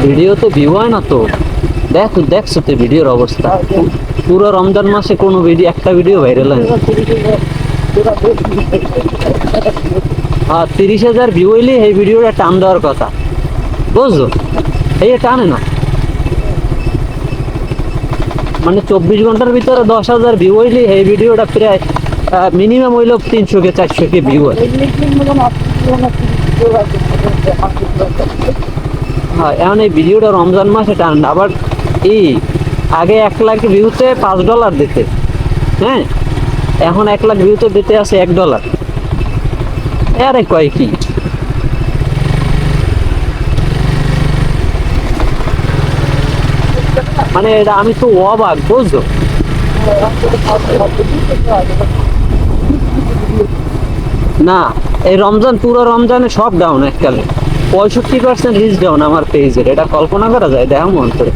ভিডিওতে ভিউ হয় না তো। দেখছো তো ভিডিওর অবস্থা, পুরো রমজান মাসে কোনো ভিডিও, একটা ভিডিও ভাইরাল হয় না। আর 30,000 ভিউ হইলে এই ভিডিওটা টান দেওয়ার কথা, বুঝছো? এই টানে না, মানে 24 ঘন্টার ভিতরে 10,000 ভিউ হইলে এই ভিডিওটা প্রায় মিনিমাম হইলো 300 কে 400 কে ভিউ হয়। হ্যাঁ, এখন এই ভিডিওটা রমজান মাসে টান। আবার এই আগে 1 লাখ ভিউতে $5 দিতে, হ্যাঁ, এখন 1 লাখ ভিউতে দিতে আছে $1। আরে কয় কি, মানে এটা আমি তো অবাক, বুঝছো? না, এই রমজান, পুরো রমজানে সব ডাউন এককালে, 65% রিচ ডাউন আমার পেজের, এটা কল্পনা করা যায়? দেখা মন করে।